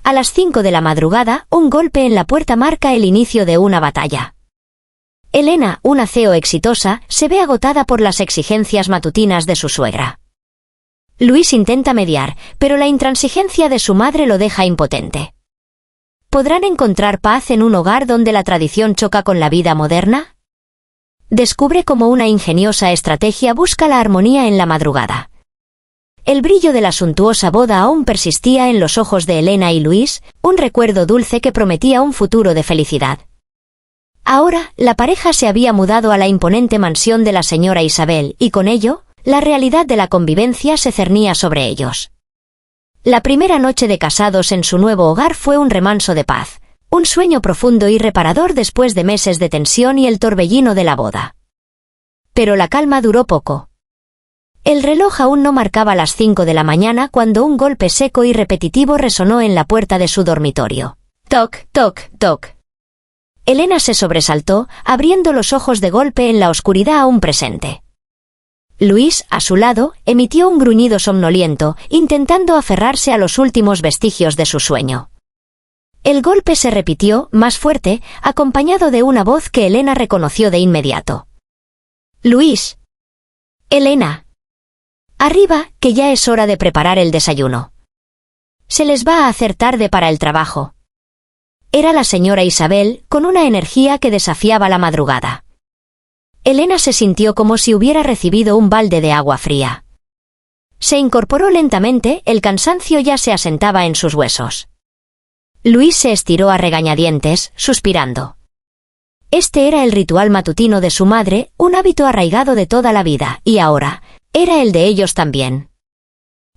A las 5 de la madrugada, un golpe en la puerta marca el inicio de una batalla. Elena, una CEO exitosa, se ve agotada por las exigencias matutinas de su suegra. Luis intenta mediar, pero la intransigencia de su madre lo deja impotente. ¿Podrán encontrar paz en un hogar donde la tradición choca con la vida moderna? Descubre cómo una ingeniosa estrategia busca la armonía en la madrugada. El brillo de la suntuosa boda aún persistía en los ojos de Elena y Luis, un recuerdo dulce que prometía un futuro de felicidad. Ahora, la pareja se había mudado a la imponente mansión de la señora Isabel y con ello, la realidad de la convivencia se cernía sobre ellos. La primera noche de casados en su nuevo hogar fue un remanso de paz, un sueño profundo y reparador después de meses de tensión y el torbellino de la boda. Pero la calma duró poco. El reloj aún no marcaba las 5 de la mañana cuando un golpe seco y repetitivo resonó en la puerta de su dormitorio. Toc, toc, toc. Elena se sobresaltó, abriendo los ojos de golpe en la oscuridad aún presente. Luis, a su lado, emitió un gruñido somnoliento, intentando aferrarse a los últimos vestigios de su sueño. El golpe se repitió, más fuerte, acompañado de una voz que Elena reconoció de inmediato. Luis. Elena. Arriba, que ya es hora de preparar el desayuno. Se les va a hacer tarde para el trabajo. Era la señora Isabel, con una energía que desafiaba la madrugada. Elena se sintió como si hubiera recibido un balde de agua fría. Se incorporó lentamente, el cansancio ya se asentaba en sus huesos. Luis se estiró a regañadientes, suspirando. Este era el ritual matutino de su madre, un hábito arraigado de toda la vida, y ahora, era el de ellos también.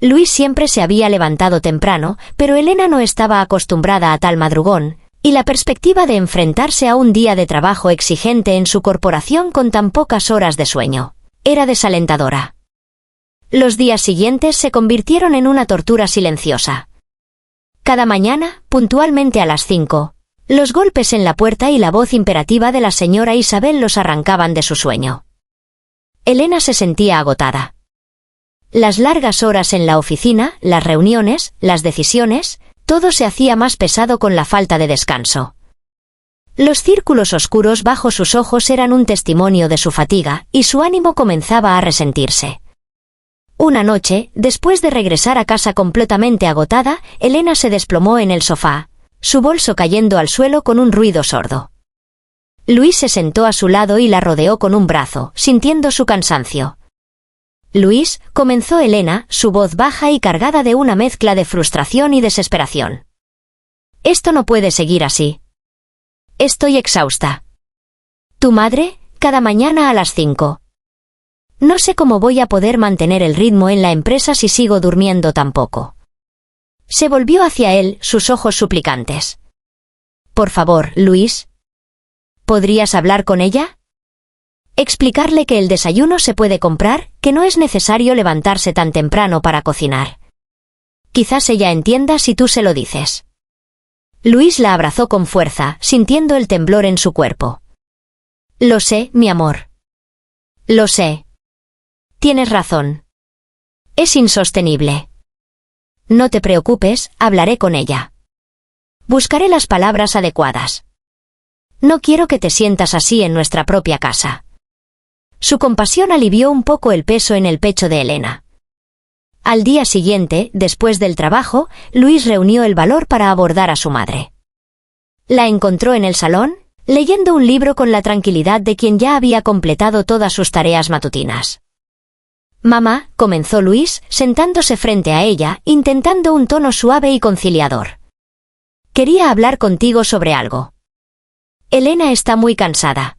Luis siempre se había levantado temprano, pero Elena no estaba acostumbrada a tal madrugón, y la perspectiva de enfrentarse a un día de trabajo exigente en su corporación con tan pocas horas de sueño, era desalentadora. Los días siguientes se convirtieron en una tortura silenciosa. Cada mañana, puntualmente a las 5, los golpes en la puerta y la voz imperativa de la señora Isabel los arrancaban de su sueño. Elena se sentía agotada. Las largas horas en la oficina, las reuniones, las decisiones, todo se hacía más pesado con la falta de descanso. Los círculos oscuros bajo sus ojos eran un testimonio de su fatiga, y su ánimo comenzaba a resentirse. Una noche, después de regresar a casa completamente agotada, Elena se desplomó en el sofá, su bolso cayendo al suelo con un ruido sordo. Luis se sentó a su lado y la rodeó con un brazo, sintiendo su cansancio. Luis, comenzó Elena, su voz baja y cargada de una mezcla de frustración y desesperación. Esto no puede seguir así. Estoy exhausta. Tu madre, cada mañana a las 5. No sé cómo voy a poder mantener el ritmo en la empresa si sigo durmiendo tan poco. Se volvió hacia él, sus ojos suplicantes. Por favor, Luis. ¿Podrías hablar con ella? Explicarle que el desayuno se puede comprar, que no es necesario levantarse tan temprano para cocinar. Quizás ella entienda si tú se lo dices. Luis la abrazó con fuerza, sintiendo el temblor en su cuerpo. Lo sé, mi amor. Lo sé. Tienes razón. Es insostenible. No te preocupes, hablaré con ella. Buscaré las palabras adecuadas. No quiero que te sientas así en nuestra propia casa. Su compasión alivió un poco el peso en el pecho de Elena. Al día siguiente, después del trabajo, Luis reunió el valor para abordar a su madre. La encontró en el salón, leyendo un libro con la tranquilidad de quien ya había completado todas sus tareas matutinas. Mamá, comenzó Luis, sentándose frente a ella, intentando un tono suave y conciliador. Quería hablar contigo sobre algo. Elena está muy cansada.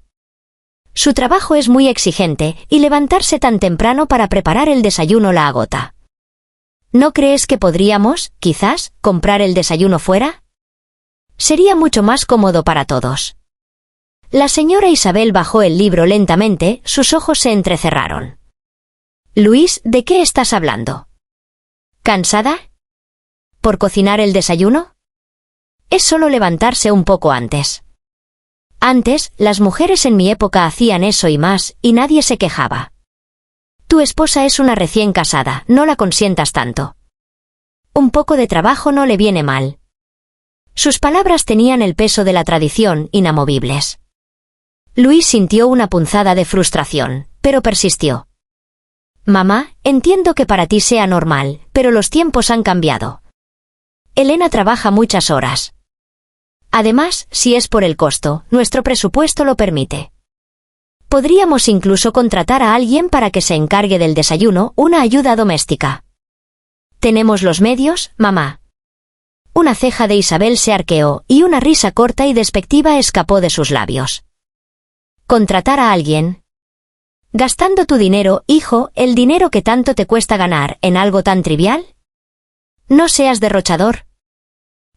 Su trabajo es muy exigente, y levantarse tan temprano para preparar el desayuno la agota. ¿No crees que podríamos, quizás, comprar el desayuno fuera? Sería mucho más cómodo para todos. La señora Isabel bajó el libro lentamente, sus ojos se entrecerraron. Luis, ¿de qué estás hablando? ¿Cansada? ¿Por cocinar el desayuno? Es solo levantarse un poco antes. Antes, las mujeres en mi época hacían eso y más, y nadie se quejaba. Tu esposa es una recién casada, no la consientas tanto. Un poco de trabajo no le viene mal. Sus palabras tenían el peso de la tradición, inamovibles. Luis sintió una punzada de frustración, pero persistió. Mamá, entiendo que para ti sea normal, pero los tiempos han cambiado. Elena trabaja muchas horas. Además, si es por el costo, nuestro presupuesto lo permite. Podríamos incluso contratar a alguien para que se encargue del desayuno, una ayuda doméstica. ¿Tenemos los medios, mamá? Una ceja de Isabel se arqueó, y una risa corta y despectiva escapó de sus labios. ¿Contratar a alguien? ¿Gastando tu dinero, hijo, el dinero que tanto te cuesta ganar, en algo tan trivial? No seas derrochador.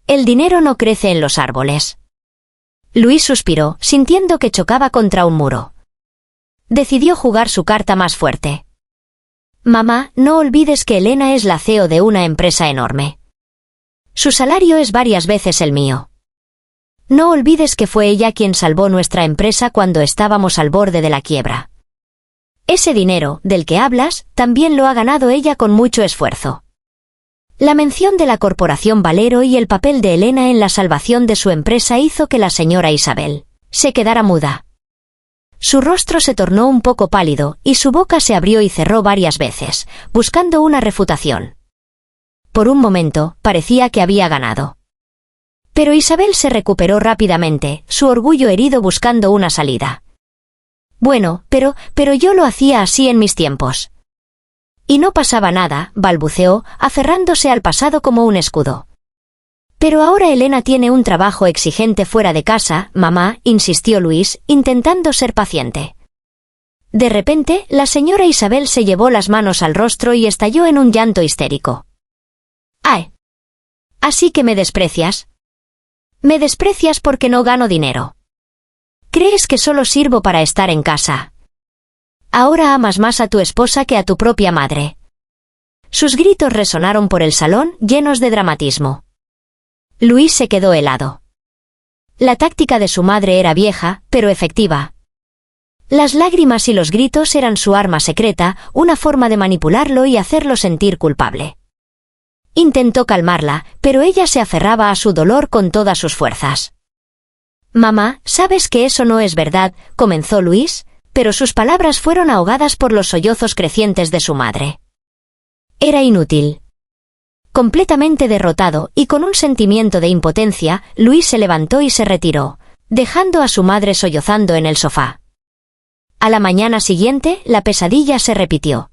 El dinero no crece en los árboles. Luis suspiró, sintiendo que chocaba contra un muro. Decidió jugar su carta más fuerte. Mamá, no olvides que Elena es la CEO de una empresa enorme. Su salario es varias veces el mío. No olvides que fue ella quien salvó nuestra empresa cuando estábamos al borde de la quiebra. Ese dinero, del que hablas, también lo ha ganado ella con mucho esfuerzo. La mención de la corporación Valero y el papel de Elena en la salvación de su empresa hizo que la señora Isabel se quedara muda. Su rostro se tornó un poco pálido, y su boca se abrió y cerró varias veces, buscando una refutación. Por un momento, parecía que había ganado. Pero Isabel se recuperó rápidamente, su orgullo herido buscando una salida. Bueno, pero yo lo hacía así en mis tiempos. Y no pasaba nada, balbuceó, aferrándose al pasado como un escudo. Pero ahora Elena tiene un trabajo exigente fuera de casa, mamá, insistió Luis, intentando ser paciente. De repente, la señora Isabel se llevó las manos al rostro y estalló en un llanto histérico. ¡Ay! ¿Así que me desprecias? Me desprecias porque no gano dinero. ¿Crees que solo sirvo para estar en casa? Ahora amas más a tu esposa que a tu propia madre. Sus gritos resonaron por el salón, llenos de dramatismo. Luis se quedó helado. La táctica de su madre era vieja, pero efectiva. Las lágrimas y los gritos eran su arma secreta, una forma de manipularlo y hacerlo sentir culpable. Intentó calmarla, pero ella se aferraba a su dolor con todas sus fuerzas. Mamá, ¿sabes que eso no es verdad?, comenzó Luis, pero sus palabras fueron ahogadas por los sollozos crecientes de su madre. Era inútil. Completamente derrotado y con un sentimiento de impotencia, Luis se levantó y se retiró, dejando a su madre sollozando en el sofá. A la mañana siguiente, la pesadilla se repitió.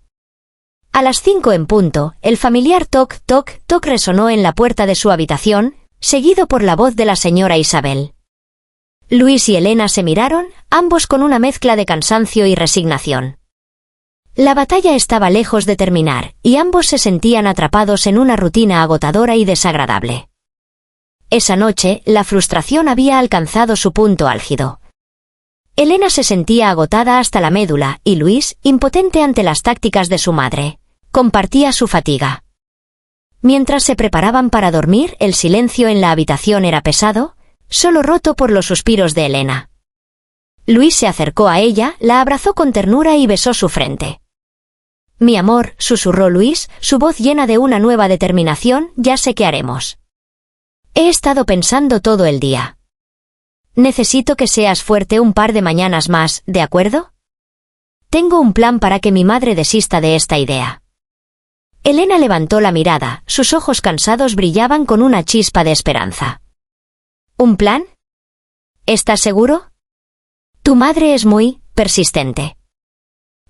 A las 5 en punto, el familiar toc, toc, toc resonó en la puerta de su habitación, seguido por la voz de la señora Isabel. Luis y Elena se miraron, ambos con una mezcla de cansancio y resignación. La batalla estaba lejos de terminar, y ambos se sentían atrapados en una rutina agotadora y desagradable. Esa noche, la frustración había alcanzado su punto álgido. Elena se sentía agotada hasta la médula, y Luis, impotente ante las tácticas de su madre, compartía su fatiga. Mientras se preparaban para dormir, el silencio en la habitación era pesado, solo roto por los suspiros de Elena. Luis se acercó a ella, la abrazó con ternura y besó su frente. «Mi amor», susurró Luis, su voz llena de una nueva determinación, «ya sé qué haremos. He estado pensando todo el día. Necesito que seas fuerte un par de mañanas más, ¿de acuerdo? Tengo un plan para que mi madre desista de esta idea». Elena levantó la mirada, sus ojos cansados brillaban con una chispa de esperanza. ¿Un plan? ¿Estás seguro? Tu madre es muy persistente.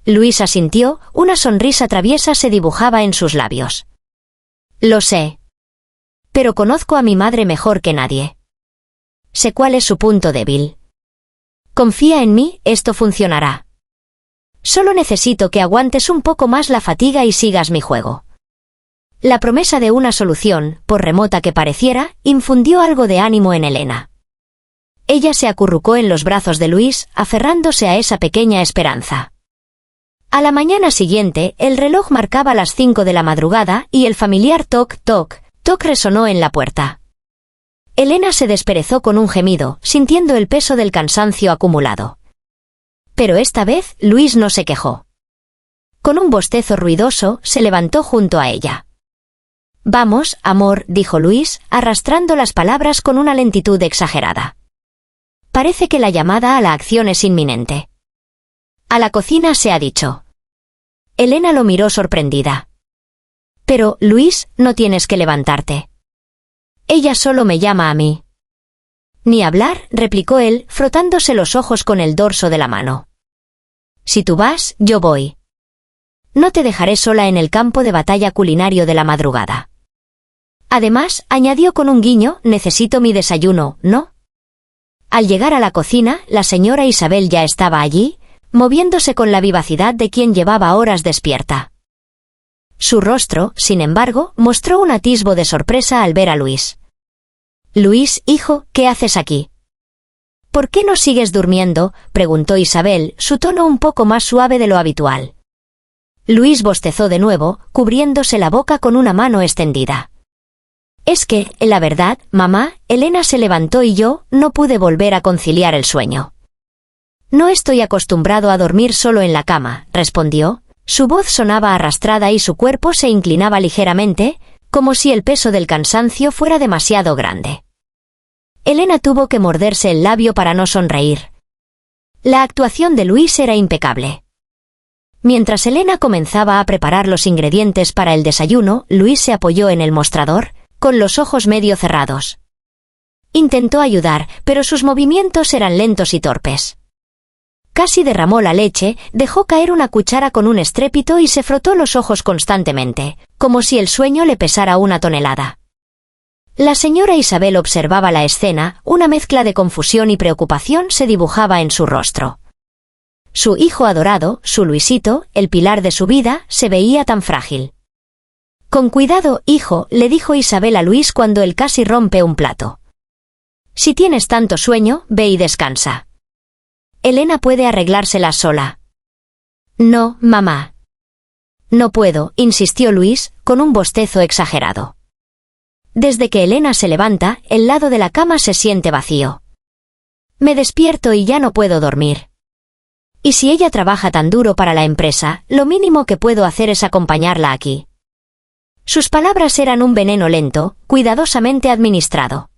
Luis asintió, una sonrisa traviesa se dibujaba en sus labios. Lo sé. Pero conozco a mi madre mejor que nadie. Sé cuál es su punto débil. Confía en mí, esto funcionará. Solo necesito que aguantes un poco más la fatiga y sigas mi juego. La promesa de una solución, por remota que pareciera, infundió algo de ánimo en Elena. Ella se acurrucó en los brazos de Luis, aferrándose a esa pequeña esperanza. A la mañana siguiente, el reloj marcaba las 5 de la madrugada y el familiar toc, toc, toc resonó en la puerta. Elena se desperezó con un gemido, sintiendo el peso del cansancio acumulado. Pero esta vez, Luis no se quejó. Con un bostezo ruidoso, se levantó junto a ella. Vamos, amor, dijo Luis, arrastrando las palabras con una lentitud exagerada. Parece que la llamada a la acción es inminente. A la cocina se ha dicho. Elena lo miró sorprendida. Pero, Luis, no tienes que levantarte. Ella solo me llama a mí. Ni hablar, replicó él, frotándose los ojos con el dorso de la mano. Si tú vas, yo voy. No te dejaré sola en el campo de batalla culinario de la madrugada. Además, añadió con un guiño, necesito mi desayuno, ¿no? Al llegar a la cocina, la señora Isabel ya estaba allí, moviéndose con la vivacidad de quien llevaba horas despierta. Su rostro, sin embargo, mostró un atisbo de sorpresa al ver a Luis. Luis, hijo, ¿qué haces aquí? ¿Por qué no sigues durmiendo?, preguntó Isabel, su tono un poco más suave de lo habitual. Luis bostezó de nuevo, cubriéndose la boca con una mano extendida. Es que, la verdad, mamá, Elena se levantó y yo no pude volver a conciliar el sueño. No estoy acostumbrado a dormir solo en la cama, respondió. Su voz sonaba arrastrada y su cuerpo se inclinaba ligeramente, como si el peso del cansancio fuera demasiado grande. Elena tuvo que morderse el labio para no sonreír. La actuación de Luis era impecable. Mientras Elena comenzaba a preparar los ingredientes para el desayuno, Luis se apoyó en el mostrador, con los ojos medio cerrados. Intentó ayudar, pero sus movimientos eran lentos y torpes. Casi derramó la leche, dejó caer una cuchara con un estrépito y se frotó los ojos constantemente, como si el sueño le pesara una tonelada. La señora Isabel observaba la escena, una mezcla de confusión y preocupación se dibujaba en su rostro. Su hijo adorado, su Luisito, el pilar de su vida, se veía tan frágil. Con cuidado, hijo, le dijo Isabel a Luis cuando él casi rompe un plato. Si tienes tanto sueño, ve y descansa. Elena puede arreglársela sola. No, mamá. No puedo, insistió Luis, con un bostezo exagerado. Desde que Elena se levanta, el lado de la cama se siente vacío. Me despierto y ya no puedo dormir. Y si ella trabaja tan duro para la empresa, lo mínimo que puedo hacer es acompañarla aquí. Sus palabras eran un veneno lento, cuidadosamente administrado.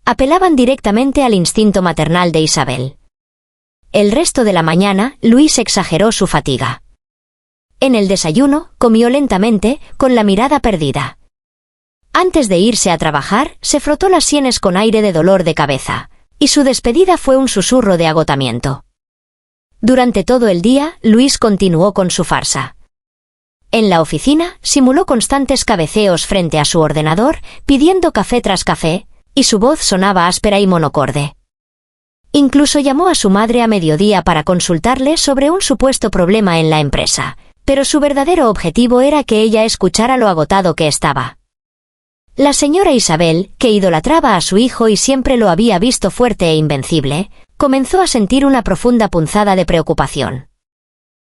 Apelaban directamente al instinto maternal de Isabel. El resto de la mañana, Luis exageró su fatiga. En el desayuno, comió lentamente, con la mirada perdida. Antes de irse a trabajar, se frotó las sienes con aire de dolor de cabeza, y su despedida fue un susurro de agotamiento. Durante todo el día, Luis continuó con su farsa. En la oficina, simuló constantes cabeceos frente a su ordenador, pidiendo café tras café, y su voz sonaba áspera y monocorde. Incluso llamó a su madre a mediodía para consultarle sobre un supuesto problema en la empresa, pero su verdadero objetivo era que ella escuchara lo agotado que estaba. La señora Isabel, que idolatraba a su hijo y siempre lo había visto fuerte e invencible, comenzó a sentir una profunda punzada de preocupación.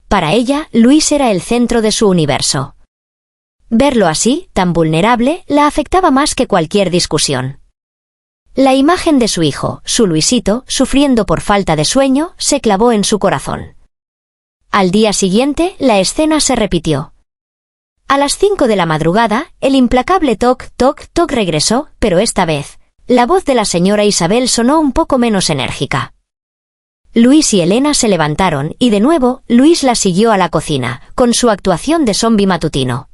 Para ella, Luis era el centro de su universo. Verlo así, tan vulnerable, la afectaba más que cualquier discusión. La imagen de su hijo, su Luisito, sufriendo por falta de sueño, se clavó en su corazón. Al día siguiente, la escena se repitió. A las 5 de la madrugada, el implacable toc, toc, toc regresó, pero esta vez, la voz de la señora Isabel sonó un poco menos enérgica. Luis y Elena se levantaron, y de nuevo, Luis la siguió a la cocina, con su actuación de zombi matutino.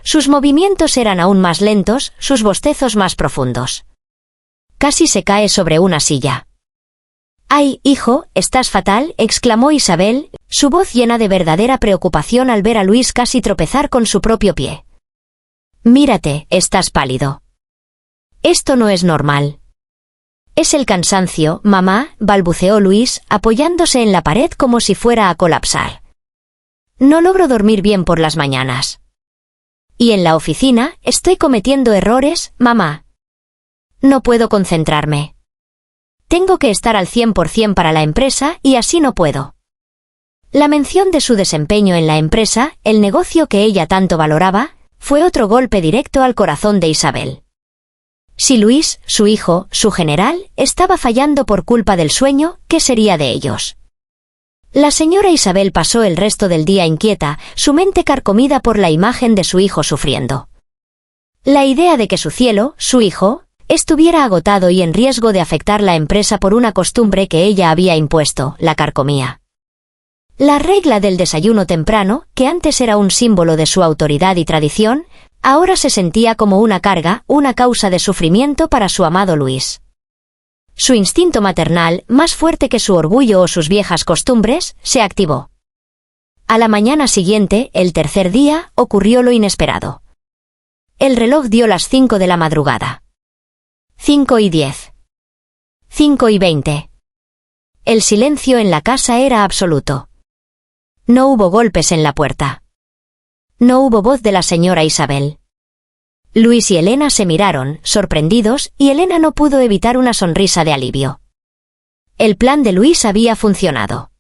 Sus movimientos eran aún más lentos, sus bostezos más profundos. Casi se cae sobre una silla. «¡Ay, hijo, estás fatal!», exclamó Isabel, su voz llena de verdadera preocupación al ver a Luis casi tropezar con su propio pie. «Mírate, estás pálido. Esto no es normal». «Es el cansancio, mamá», balbuceó Luis, apoyándose en la pared como si fuera a colapsar. «No logro dormir bien por las mañanas. Y en la oficina, estoy cometiendo errores, mamá. No puedo concentrarme. Tengo que estar al 100% para la empresa y así no puedo». La mención de su desempeño en la empresa, el negocio que ella tanto valoraba, fue otro golpe directo al corazón de Isabel. Si Luis, su hijo, su general, estaba fallando por culpa del sueño, ¿qué sería de ellos? La señora Isabel pasó el resto del día inquieta, su mente carcomida por la imagen de su hijo sufriendo. La idea de que su cielo, su hijo, estuviera agotado y en riesgo de afectar la empresa por una costumbre que ella había impuesto, la carcomía. La regla del desayuno temprano, que antes era un símbolo de su autoridad y tradición, ahora se sentía como una carga, una causa de sufrimiento para su amado Luis. Su instinto maternal, más fuerte que su orgullo o sus viejas costumbres, se activó. A la mañana siguiente, el tercer día, ocurrió lo inesperado. El reloj dio las 5 de la madrugada. 5:10. 5:20. El silencio en la casa era absoluto. No hubo golpes en la puerta. No hubo voz de la señora Isabel. Luis y Elena se miraron, sorprendidos, y Elena no pudo evitar una sonrisa de alivio. El plan de Luis había funcionado.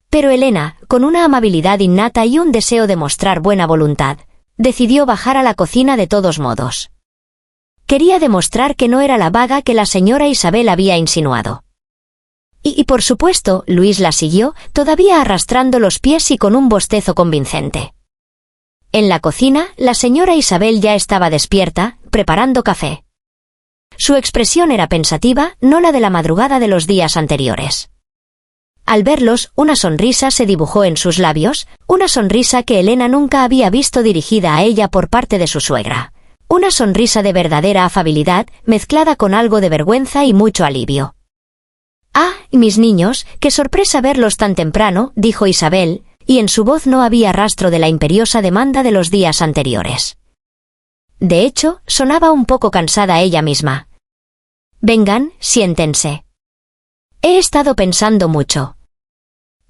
Pero Elena, con una amabilidad innata y un deseo de mostrar buena voluntad, decidió bajar a la cocina de todos modos. Quería demostrar que no era la vaga que la señora Isabel había insinuado. Y por supuesto, Luis la siguió, todavía arrastrando los pies y con un bostezo convincente. En la cocina, la señora Isabel ya estaba despierta, preparando café. Su expresión era pensativa, no la de la madrugada de los días anteriores. Al verlos, una sonrisa se dibujó en sus labios, una sonrisa que Elena nunca había visto dirigida a ella por parte de su suegra. Una sonrisa de verdadera afabilidad, mezclada con algo de vergüenza y mucho alivio. «Ah, mis niños, qué sorpresa verlos tan temprano», dijo Isabel, y en su voz no había rastro de la imperiosa demanda de los días anteriores. De hecho, sonaba un poco cansada ella misma. «Vengan, siéntense. He estado pensando mucho».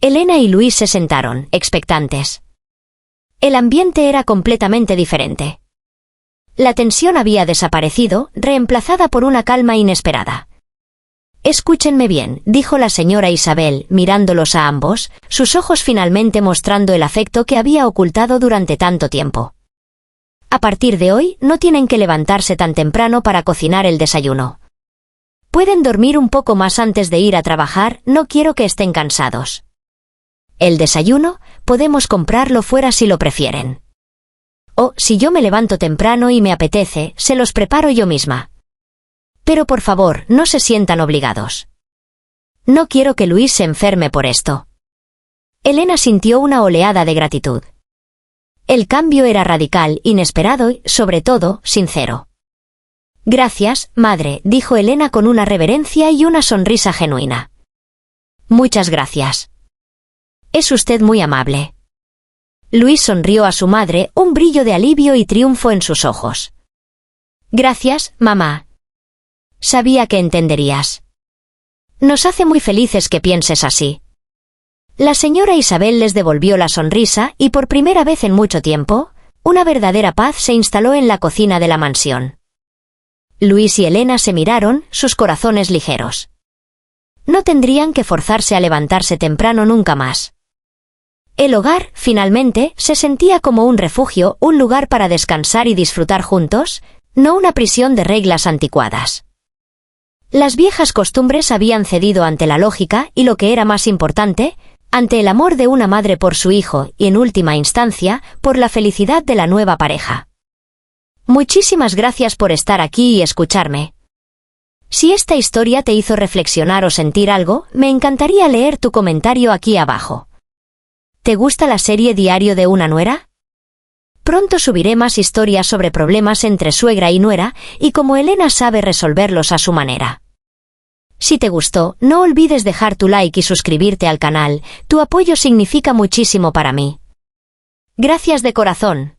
Elena y Luis se sentaron, expectantes. El ambiente era completamente diferente. La tensión había desaparecido, reemplazada por una calma inesperada. «Escúchenme bien», dijo la señora Isabel, mirándolos a ambos, sus ojos finalmente mostrando el afecto que había ocultado durante tanto tiempo. «A partir de hoy, no tienen que levantarse tan temprano para cocinar el desayuno. Pueden dormir un poco más antes de ir a trabajar, no quiero que estén cansados. El desayuno, podemos comprarlo fuera si lo prefieren. O, si yo me levanto temprano y me apetece, se los preparo yo misma. Pero por favor, no se sientan obligados. No quiero que Luis se enferme por esto». Elena sintió una oleada de gratitud. El cambio era radical, inesperado y, sobre todo, sincero. «Gracias, madre», dijo Elena con una reverencia y una sonrisa genuina. «Muchas gracias. Es usted muy amable». Luis sonrió a su madre, un brillo de alivio y triunfo en sus ojos. «Gracias, mamá. Sabía que entenderías. Nos hace muy felices que pienses así». La señora Isabel les devolvió la sonrisa y por primera vez en mucho tiempo, una verdadera paz se instaló en la cocina de la mansión. Luis y Elena se miraron, sus corazones ligeros. No tendrían que forzarse a levantarse temprano nunca más. El hogar, finalmente, se sentía como un refugio, un lugar para descansar y disfrutar juntos, no una prisión de reglas anticuadas. Las viejas costumbres habían cedido ante la lógica y, lo que era más importante, ante el amor de una madre por su hijo y, en última instancia, por la felicidad de la nueva pareja. Muchísimas gracias por estar aquí y escucharme. Si esta historia te hizo reflexionar o sentir algo, me encantaría leer tu comentario aquí abajo. ¿Te gusta la serie Diario de una nuera? Pronto subiré más historias sobre problemas entre suegra y nuera y cómo Elena sabe resolverlos a su manera. Si te gustó, no olvides dejar tu like y suscribirte al canal, tu apoyo significa muchísimo para mí. Gracias de corazón.